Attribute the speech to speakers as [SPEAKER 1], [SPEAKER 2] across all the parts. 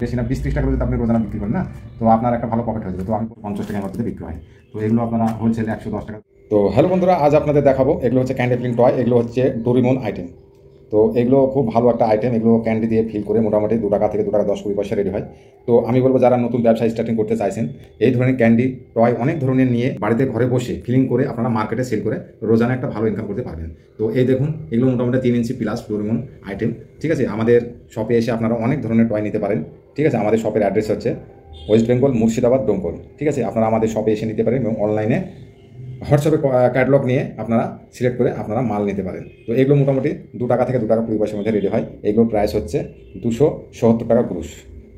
[SPEAKER 1] বেশি না 20-30 টাকা যদি আপনি রোজানা বিক্রি করেন না, তো আপনার একটা ভালো প্রফিট হয়ে যাবে। তো আমি 50 টাকা মধ্যে বিক্রি হয়। তো এগুলো আপনারা হোলসেলে 110 টাকা। তো হ্যালো বন্ধুরা, আজ আপনাদের দেখাবো এগুলো হচ্ছে ক্যান্ডি ফিলিং টয়। এগুলো হচ্ছে ডোরিমন আইটেম। তো এগুলো খুব ভালো একটা আইটেম। এগুলো ক্যান্ডি দিয়ে ফিল করে মোটামুটি 2 টাকা থেকে 2 টাকা 10-20 পয়সা রেডি হয়। তো আমি বলবো যারা নতুন ব্যবসা স্টার্টিং করতে চাইছেন, এই ধরনের ক্যান্ডি টয় অনেক ধরনের নিয়ে বাড়িতে ঘরে বসে ফিলিং করে আপনারা মার্কেটে সেল করে রোজানা একটা ভালো ইনকাম করতে পারবেন। তো এই দেখুন, এগুলো মোটামুটি 3 ইঞ্চি প্লাস ডোরিমন আইটেম। ঠিক আছে, আমাদের শপে এসে আপনারা অনেক ধরনের টয় নিতে পারেন। ঠিক আছে, আমাদের শপের অ্যাড্রেস হচ্ছে ওয়েস্ট বেঙ্গল, মুর্শিদাবাদ, ডোমকল। ঠিক আছে, আপনারা আমাদের শপে এসে নিতে পারেন এবং অনলাইনে হোয়াটসঅ্যাপে ক্যাটালগ নিয়ে আপনারা সিলেক্ট করে আপনারা মাল নিতে পারেন। তো এগুলো মোটামুটি 2 টাকা থেকে 2 টাকা 20 পয়সার মধ্যে রেডি হয়। এগুলোর প্রাইস হচ্ছে 270 টাকা গ্রুস।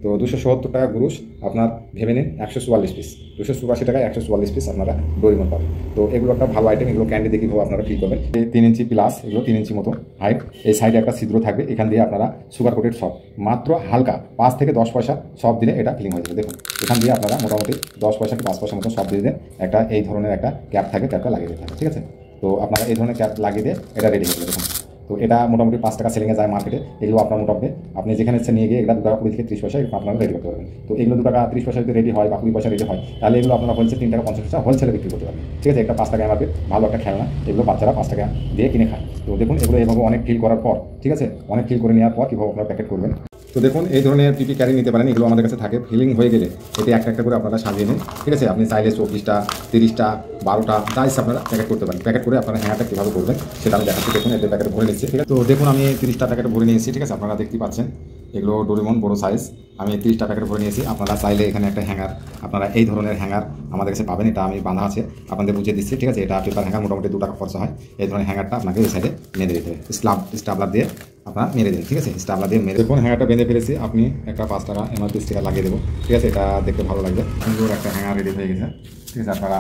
[SPEAKER 1] তো 270 টাকা গ্রুস আপনার ভেবে নিন 144 পিস, 284 টাকায় 144 পিস আপনারা ডোরিমন পাবেন। তো এগুলো একটা ভালো আইটেম। এগুলো ক্যান্ডি দেখে আপনারা ফিল করবেন। 3 ইঞ্চি প্লাস, এগুলো 3 ইঞ্চি মতো হাইট। এই সাইডে একটা ছিদ্র থাকবে, এখান দিয়ে আপনারা সুগার কোটেড সব মাত্র হালকা 5 থেকে 10 পয়সা সব দিলে এটা ফিলিং হয়ে যাবে। দেখুন, এখান দিয়ে আপনারা মোটামুটি 10 পয়সা কি 5 পয়সা মতো সব দিয়ে দেন। একটা এই ধরনের একটা ক্যাপ থাকে, ক্যাপটা লাগিয়ে দিতে হবে। ঠিক আছে, তো আপনারা এই ধরনের ক্যাপ লাগিয়ে দিয়ে এটা রেডি হয়ে যাবে। দেখুন, তো এটা মোটামুটি 5 টাকা সেলিংয়ে যায় মার্কেটে। এগুলো আপনার মোটামুটি আপনি যেখানে ইচ্ছে নিয়ে গিয়ে এটা 2 টাকা 20 থেকে 30 পয়সা আপনারা রেডি করতে পারবেন। তো এগুলো 2 টাকা 30 পয়সা যদি রেডি হয় বা 20 পয়সা রেডি হয়, তাহলে এগুলো আপনারা হোলসেল 3 টাকা 50 পয়সা হোলসেলে বিক্রি করতে পারবেন। ঠিক আছে, একটা 5 টাকা এমআরপি ভালো একটা খেলনা। এগুলো বাচ্চারা 5 টাকা দিয়ে কিনে খায়। তো দেখুন, এগুলো এভাবে অনেক ফিল করার পর, ঠিক আছে, অনেক ফিল করে নেওয়ার পর কীভাবে আপনারা প্যাকেট করবেন। তো দেখুন, এই ধরনের পিপি ক্যারি নিতে পারেন। এগুলো আমাদের কাছে থাকে। ফিলিং হয়ে গেলে এতে একটা একটা করে আপনারা সাজিয়ে নিন। ঠিক আছে, আপনি চাইলে 24টা 30টা 12টা যা ইচ্ছা আপনারা প্যাকেট করতে পারেন। প্যাকেট করে আপনারা হ্যাঁটা কীভাবে করবেন সেটা আমি দেখাচ্ছি। দেখুন, এতে প্যাকেট ভরে নিচ্ছি। ঠিক আছে, তো দেখুন আমি 30টা প্যাকেট ভরে নিয়েছি। ঠিক আছে, আপনারা দেখতে পাচ্ছেন এগুলো ডোরিমন বড় সাইজ। আমি 30টা প্যাকেট ভরে নিয়েছি। আপনারা চাইলে এখানে একটা হ্যাঙ্গার, আপনারা এই ধরনের হ্যাঙ্গার আমাদের কাছে পাবেন। এটা আমি বাঁধা আছে, আপনাদের বুঝিয়ে দিচ্ছি। ঠিক আছে, এটা পেপার হ্যাঙ্গার, মোটামুটি 2 টাকা খরচা হয়। এই ধরনের হ্যাঙ্গারটা আপনাকে এই সাইডে মেরে দিতে হবে। স্টাবলার দিয়ে আপনারা মেরে দিন। ঠিক আছে, স্টাবলার দিয়ে মেরে দেখুন হ্যাঙ্গারটা বেঁধে ফেলেছি। আপনি একটা 5 টাকা এমআরপি স্টিকার লাগিয়ে দেবো। ঠিক আছে, এটা দেখতে ভালো লাগবে। সুন্দর একটা হ্যাঙ্গার রেডি হয়ে গেছে। ঠিক আছে, আপনারা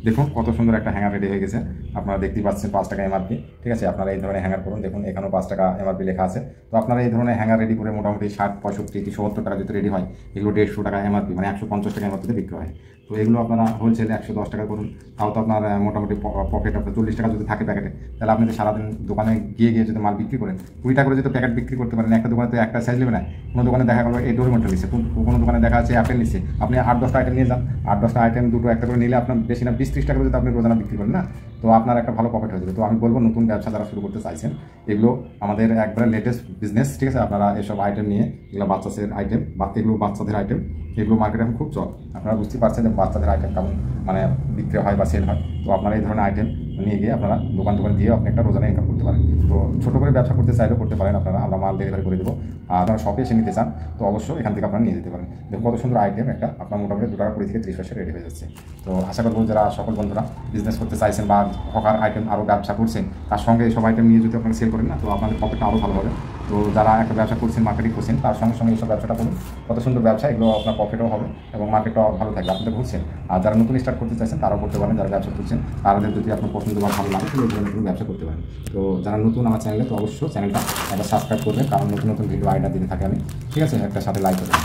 [SPEAKER 1] দেখুন কত সুন্দর একটা হ্যাঙ্গার রেডি হয়ে গেছে। আপনারা দেখতেই পাচ্ছেন 5 টাকা এমআরপি। ঠিক আছে, আপনারা এই ধরনের হ্যাঙ্গার করুন। দেখুন, এখানেও 5 টাকা এমআরপি লেখা আছে। তো আপনারা এই ধরনের হ্যাঙ্গার রেডি করে মোটামুটি 60, 65 কি 70 টাকা যদি রেডি হয়, এগুলো 150 টাকা এমআরপি, মানে 150 টাকা এমআরপিতে বিক্রি হয়। তো এগুলো আপনারা হোলসেলে 110 টাকা করুন, তাও তো আপনার মোটামুটি প্রফিট আপনার 40 টাকা যদি থাকে প্যাকেটে, তাহলে আপনি সারাদিন দোকানে গিয়ে যদি মাল বিক্রি করেন 20 টাকা করে যদি প্যাকেট বিক্রি করতে পারেন। একটা দোকানে তো একটা সাইজ নেবে না। কোনো দোকানে দেখা গেলো এই ডোরিমনটা নিচ্ছে, কোনো দোকানে দেখা যাচ্ছে অ্যাপেল নিচ্ছে। আপনি 8-10টা আইটেম নিয়ে যান। 8-10টা আইটেম দুটো একটা করে নিলে আপনার বেশি না 20-30 টাকা যদি আপনি রোজানা বিক্রি করেন না, তো আপনার একটা ভালো প্রফিট হয়ে যাবে। তো আমি বলবো নতুন ব্যবসা যারা শুরু করতে চাইছেন, এগুলো আমাদের একবারে লেটেস্ট বিজনেস। ঠিক আছে, আপনারা এসব আইটেম নিয়ে, এগুলো বাচ্চাদের আইটেম বা এগুলো বাচ্চাদের আইটেম, এগুলো মার্কেটে এখন খুব চল। আপনারা বুঝতে পারছেন যে বাচ্চাদের আইটেম কেমন মানে বিক্রি হয় বা সেল হয়। তো আপনারা এই ধরনের আইটেম নিয়ে গিয়ে আপনারা দোকান দিয়ে আপনি একটা রোজানা ইনকাম করতে পারেন। তো ছোটো করে ব্যবসা করতে চাইলেও করতে পারেন আপনারা। আমরা মাল ডেলিভারি করে দেবো। আর আপনারা শপে এসে নিতে চান তো অবশ্যই এখান থেকে আপনারা নিয়ে যেতে পারেন। দেখুন কত সুন্দর আইটেম একটা আপনার মোটামুটি 2 টাকা 20 থেকে 30 পয়সা রেডি হয়ে যাচ্ছে। তো আশা করবো যারা সকল বন্ধুরা বিজনেস করতে চাইছেন বা হকার আইটেম আরও ব্যবসা করছেন, তার সঙ্গে এইসব আইটেম নিয়ে যদি আপনারা সেল করেন না, তো আপনাদের প্রফিটটা আরও ভালো হবে। তো যারা একটা ব্যবসা করছেন, মার্কেটিং করছেন, তার সঙ্গে সঙ্গে এইসব ব্যবসাটা করুন। কত সুন্দর ব্যবসা, এগুলো আপনার প্রফিটও হবে এবং মার্কেটটাও ভালো থাকবে। আপনাদের ঘুরছেন। আর যারা নতুন স্টার্ট করতে চাইছেন তারাও করতে পারেন। যারা ব্যবসা করছেন তাদের যদি আপনার পছন্দ বা ভালো লাগে, তাহলে নতুন ব্যবসা করতে পারেন। তো যারা নতুন আমার চ্যানেলে, তো অবশ্যই চ্যানেলটা একবার সাবস্ক্রাইব করবেন, কারণ নতুন নতুন ভিডিও আইডিয়া দিতে থাকে আমি। ঠিক আছে, একটা সাথে লাইক করবেন।